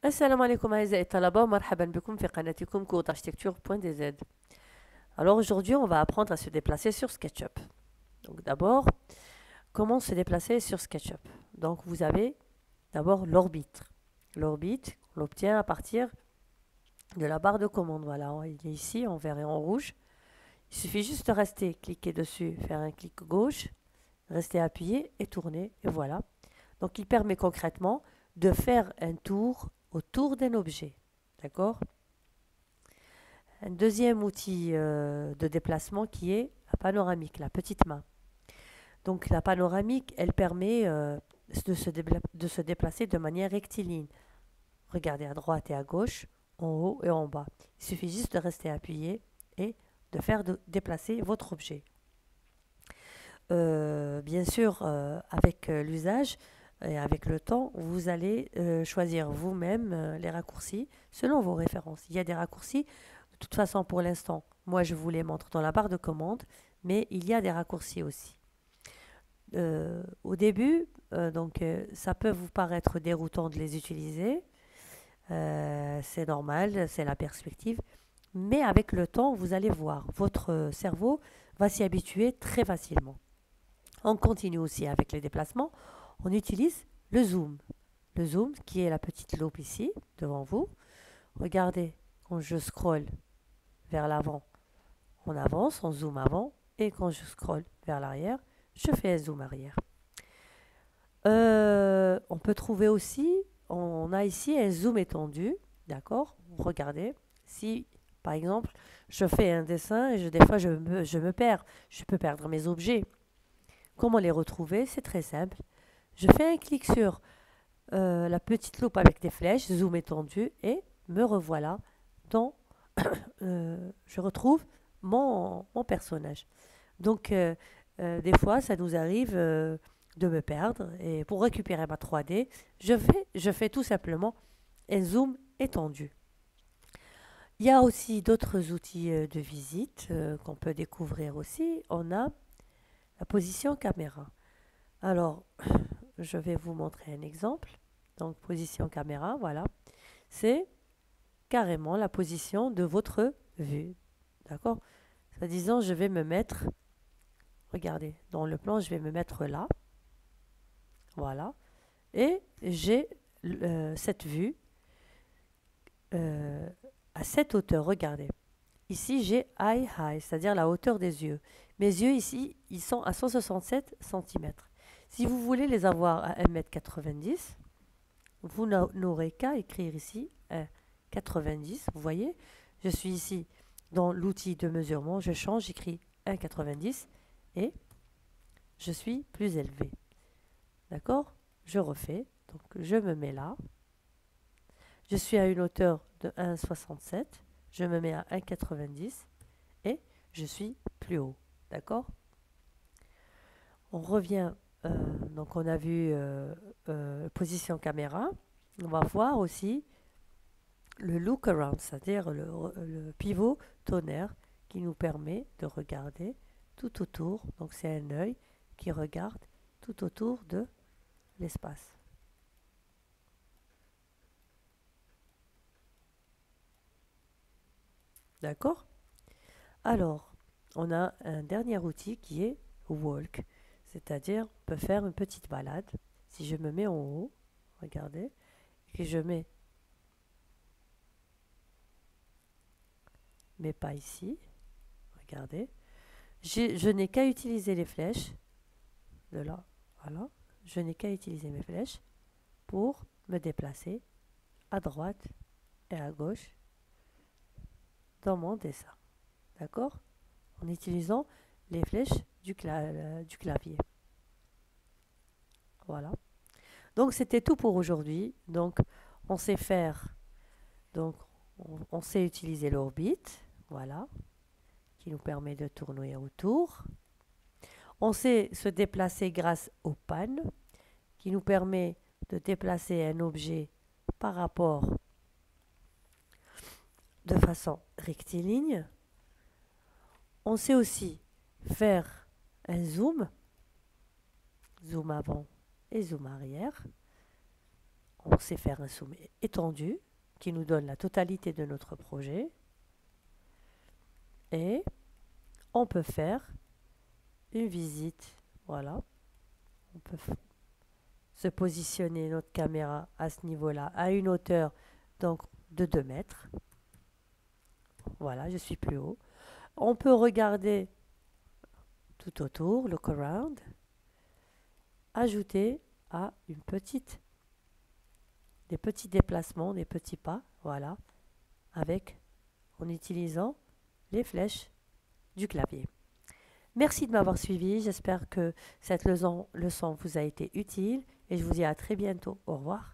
السلام عليكم أعزائي الطلبة ومرحبا بكم في قناتكم Cours d'Architecture.dz. Alors aujourd'hui on va apprendre à se déplacer sur SketchUp. Donc d'abord, comment se déplacer sur SketchUp? Donc vous avez d'abord l'orbite. L'orbite, on l'obtient à partir de la barre de commande. Voilà, il est ici en vert et en rouge. Il suffit juste de rester, cliquer dessus, faire un clic gauche, rester appuyé et tourner et voilà. Donc il permet concrètement de faire un tour autour d'un objet. D'accord? Un deuxième outil de déplacement qui est la panoramique, la petite main. Donc la panoramique, elle permet de se déplacer de manière rectiligne. Regardez à droite et à gauche, en haut et en bas. Il suffit juste de rester appuyé et de faire déplacer votre objet. Bien sûr, avec l'usage et avec le temps, vous allez choisir vous-même les raccourcis selon vos références. Il y a des raccourcis, de toute façon pour l'instant, moi je vous les montre dans la barre de commande, mais il y a des raccourcis aussi. Au début, ça peut vous paraître déroutant de les utiliser, c'est normal, c'est la perspective, mais avec le temps, vous allez voir, votre cerveau va s'y habituer très facilement. On continue aussi avec les déplacements. On utilise le zoom. Le zoom qui est la petite loupe ici, devant vous. Regardez, quand je scrolle vers l'avant, on avance, on zoome avant. Et quand je scrolle vers l'arrière, je fais un zoom arrière. On peut trouver aussi, on a ici un zoom étendu. D'accord? Regardez, si par exemple, je fais un dessin et des fois je me perds. Je peux perdre mes objets. Comment les retrouver? C'est très simple. Je fais un clic sur la petite loupe avec des flèches, zoom étendu, et me revoilà dans... je retrouve mon personnage. Donc, des fois, ça nous arrive de me perdre, et pour récupérer ma 3D, je fais tout simplement un zoom étendu. Il y a aussi d'autres outils de visite qu'on peut découvrir aussi. On a la position caméra. Alors, je vais vous montrer un exemple. Donc, position caméra, voilà. C'est carrément la position de votre vue. D'accord? C'est disant, je vais me mettre, regardez, dans le plan, je vais me mettre là. Voilà. Et j'ai cette vue euh, à cette hauteur. Regardez. Ici, j'ai eye high, c'est-à-dire la hauteur des yeux. Mes yeux ici, ils sont à 167 cm. Si vous voulez les avoir à 1,90 m, vous n'aurez qu'à écrire ici 1,90 m. Vous voyez, je suis ici dans l'outil de mesurement, je change, j'écris 1,90 m et je suis plus élevé. D'accord? Je refais, donc je me mets là. Je suis à une hauteur de 1,67 m, je me mets à 1,90 m et je suis plus haut. D'accord? On revient, donc on a vu position caméra. On va voir aussi le look around, c'est-à-dire le pivot tonnerre qui nous permet de regarder tout autour. Donc c'est un œil qui regarde tout autour de l'espace. D'accord? Alors, on a un dernier outil qui est walk, c'est-à-dire on peut faire une petite balade. Si je me mets en haut, regardez, et que je mets mes pas ici, regardez, je n'ai qu'à utiliser les flèches de là, voilà, je n'ai qu'à utiliser mes flèches pour me déplacer à droite et à gauche dans mon dessin. D'accord? En utilisant les flèches du clavier. Voilà. Donc c'était tout pour aujourd'hui. Donc on sait faire, donc on sait utiliser l'orbite, voilà, qui nous permet de tourner autour. On sait se déplacer grâce au pan, qui nous permet de déplacer un objet par rapport de façon rectiligne. On sait aussi faire un zoom, zoom avant et zoom arrière. On c'est faire un zoom étendu qui nous donne la totalité de notre projet. Et on peut faire une visite. Voilà. On peut se positionner notre caméra à ce niveau-là, à une hauteur donc de 2 mètres. Voilà, je suis plus haut. On peut regarder tout autour, look around, ajouter à des petits déplacements, des petits pas, voilà, en utilisant les flèches du clavier. Merci de m'avoir suivi, j'espère que cette leçon vous a été utile et je vous dis à très bientôt. Au revoir.